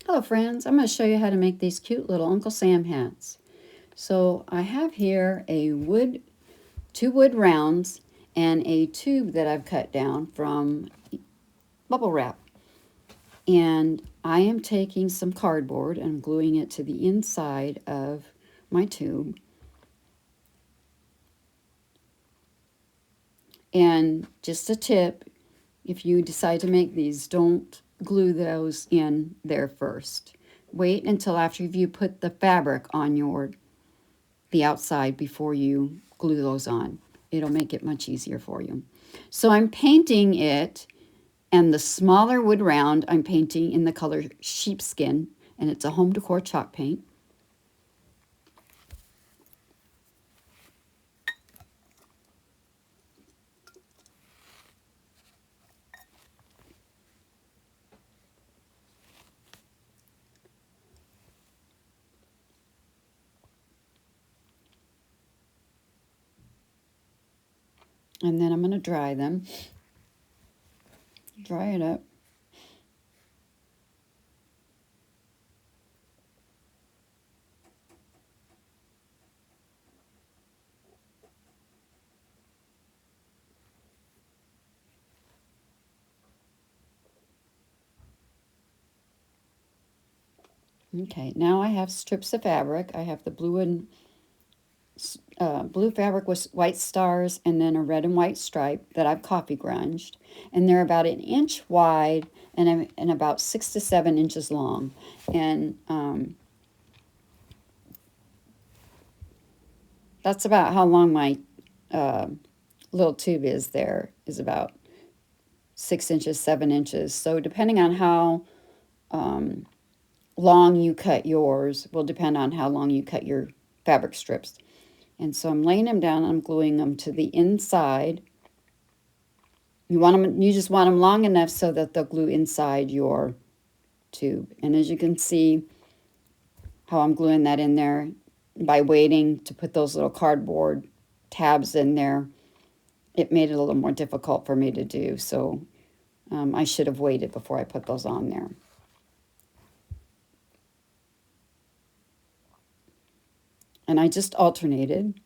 Hello friends, I'm going to show you how to make these cute little Uncle Sam hats. So I have here two wood rounds and a tube that I've cut down from bubble wrap. And I am taking some cardboard and gluing it to the inside of my tube. And just a tip, if you decide to make these, don't glue those in there first. Wait until after you put the fabric on the outside before you glue those on. It'll make it much easier for you. So I'm painting it, and the smaller wood round I'm painting in the color sheepskin, and it's a home decor chalk paint. And then I'm going to dry them. Dry it up. Okay, now I have strips of fabric. I have the blue fabric with white stars and then a red and white stripe that I've coffee grunged. And they're about 1 inch wide and about 6 to 7 inches long. And that's about how long my little tube is about 6 inches, 7 inches. So depending on how long you cut yours will depend on how long you cut your fabric strips. And so I'm laying them down, I'm gluing them to the inside. You just want them long enough so that they'll glue inside your tube. And as you can see how I'm gluing that in there by waiting to put those little cardboard tabs in there, it made it a little more difficult for me to do. So I should have waited before I put those on there. And I just alternated.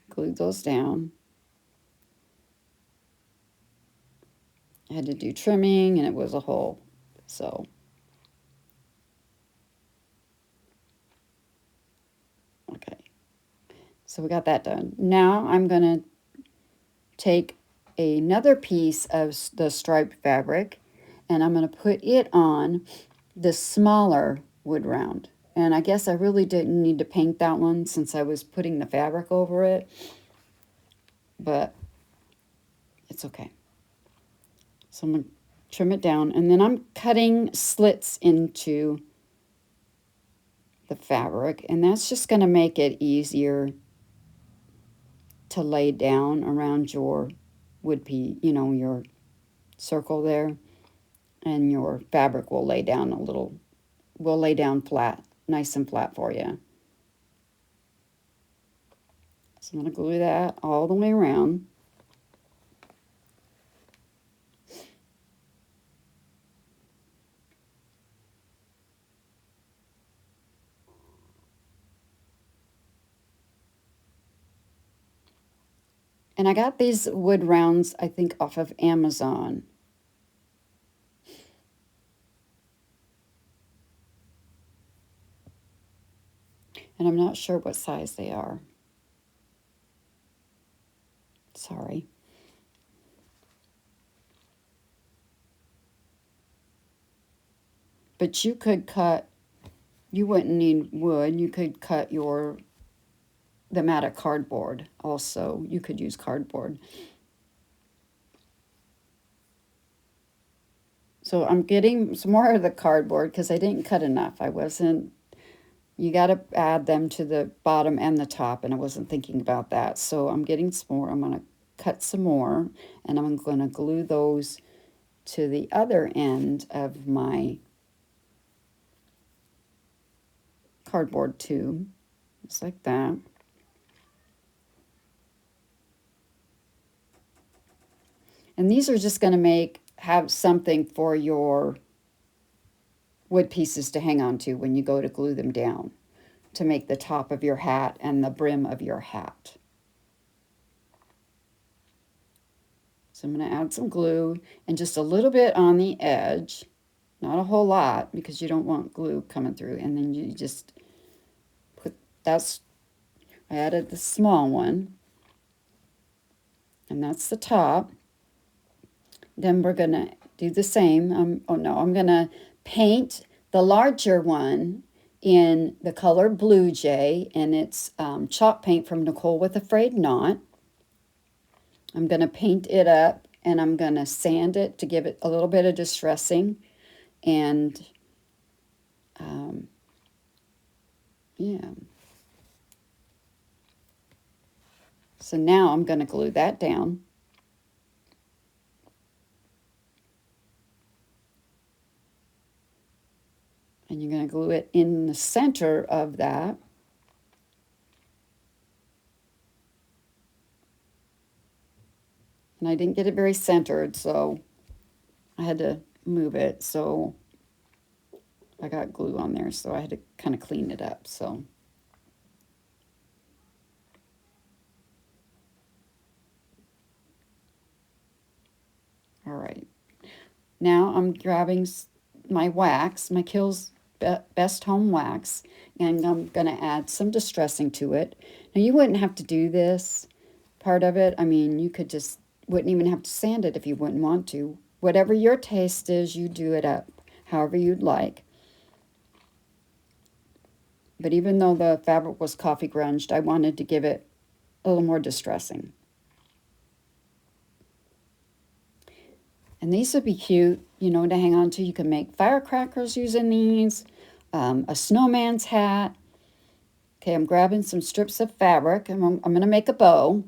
Glued those down. I had to do trimming and it was a hole. So okay. So we got that done. Now I'm going to take another piece of the striped fabric and I'm going to put it on the smaller wood round. And I guess I really didn't need to paint that one since I was putting the fabric over it, but it's okay. So I'm going to trim it down, and then I'm cutting slits into the fabric, and that's just going to make it easier to lay down around your wood piece, your circle there, and your fabric will lay down flat, nice and flat for you. So I'm going to glue that all the way around. And I got these wood rounds, I think, off of Amazon. And I'm not sure what size they are. Sorry. But you wouldn't need wood. You could cut them out of cardboard also. You could use cardboard. So I'm getting some more of the cardboard because I didn't cut enough. You got to add them to the bottom and the top, and I wasn't thinking about that. So I'm getting some more. I'm going to cut some more, and I'm going to glue those to the other end of my cardboard tube, just like that. And these are just going to have something for your wood pieces to hang on to when you go to glue them down to make the top of your hat and the brim of your hat. So I'm going to add some glue and just a little bit on the edge, not a whole lot because you don't want glue coming through. And then you just put, I added the small one, and that's the top. Then we're going to do the same. I'm going to paint the larger one in the color Blue Jay, and it's chalk paint from Nicole with Afraid Not. I'm going to paint it up, and I'm going to sand it to give it a little bit of distressing. And, yeah. So now I'm going to glue that down. And you're going to glue it in the center of that. And I didn't get it very centered, so I had to move it. So I got glue on there, so I had to kind of clean it up. So all right. Now I'm grabbing my wax, my Kiehl's Best Home Wax, and I'm going to add some distressing to it. Now you wouldn't have to do this part of it. I mean, you could just, wouldn't even have to sand it if you wouldn't want to. Whatever your taste is, you do it up however you'd like. But even though the fabric was coffee grunged, I wanted to give it a little more distressing. And these would be cute, you know, to hang on to. You can make firecrackers using these, a snowman's hat. Okay, I'm grabbing some strips of fabric, and I'm going to make a bow.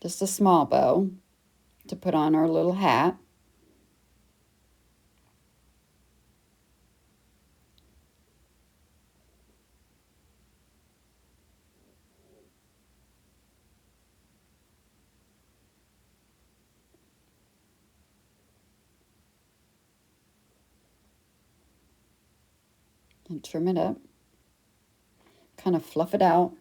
Just a small bow to put on our little hat. And trim it up. Kind of fluff it out.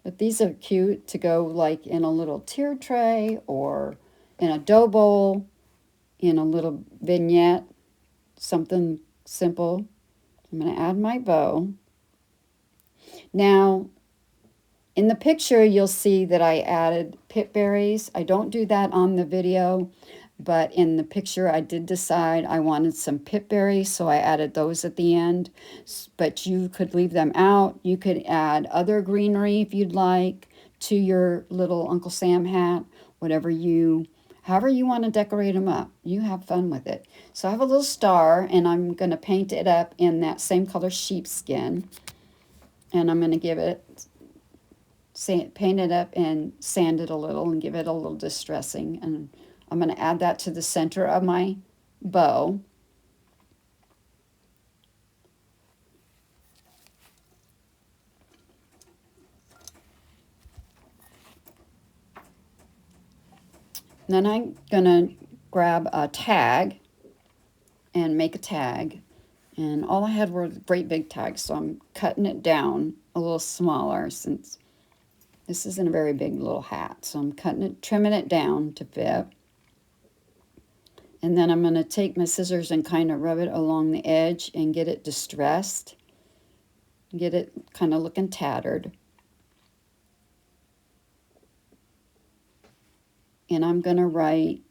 But these are cute to go like in a little tier tray or in a dough bowl, in a little vignette, something simple. I'm going to add my bow. Now, in the picture, you'll see that I added pip berries. I don't do that on the video, but in the picture, I did decide I wanted some pip berries, so I added those at the end. But you could leave them out. You could add other greenery if you'd like to your little Uncle Sam hat, however you want to decorate them up. You have fun with it. So I have a little star, and I'm going to paint it up in that same color sheepskin. And I'm going to give it, paint it up and sand it a little and give it a little distressing. And I'm going to add that to the center of my bow. Then I'm going to grab a tag and make a tag. And all I had were great big tags, so I'm cutting it down a little smaller since this isn't a very big little hat. So I'm trimming it down to fit. And then I'm going to take my scissors and kind of rub it along the edge and get it distressed. Get it kind of looking tattered. And I'm going to write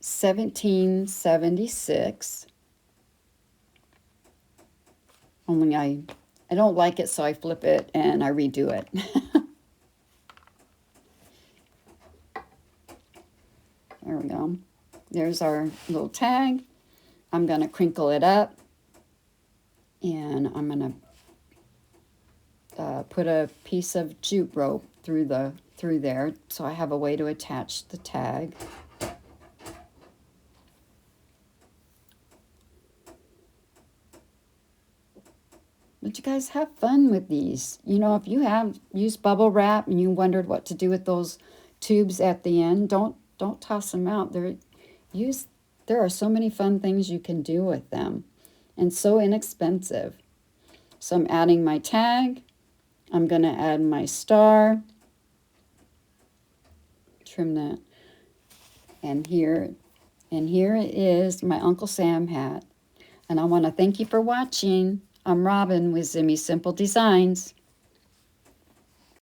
1776. Only I don't like it, so I flip it and I redo it. There we go. There's our little tag. I'm going to crinkle it up, and I'm going to put a piece of jute rope through there, so I have a way to attach the tag. But you guys have fun with these. You know, if you have used bubble wrap and you wondered what to do with those tubes at the end, don't toss them out. Use there are so many fun things you can do with them and so inexpensive. So I'm adding my tag. I'm going to add my star. Trim that. And here it is, my Uncle Sam hat. And I want to thank you for watching. I'm Robin with Zimmy Simple Designs.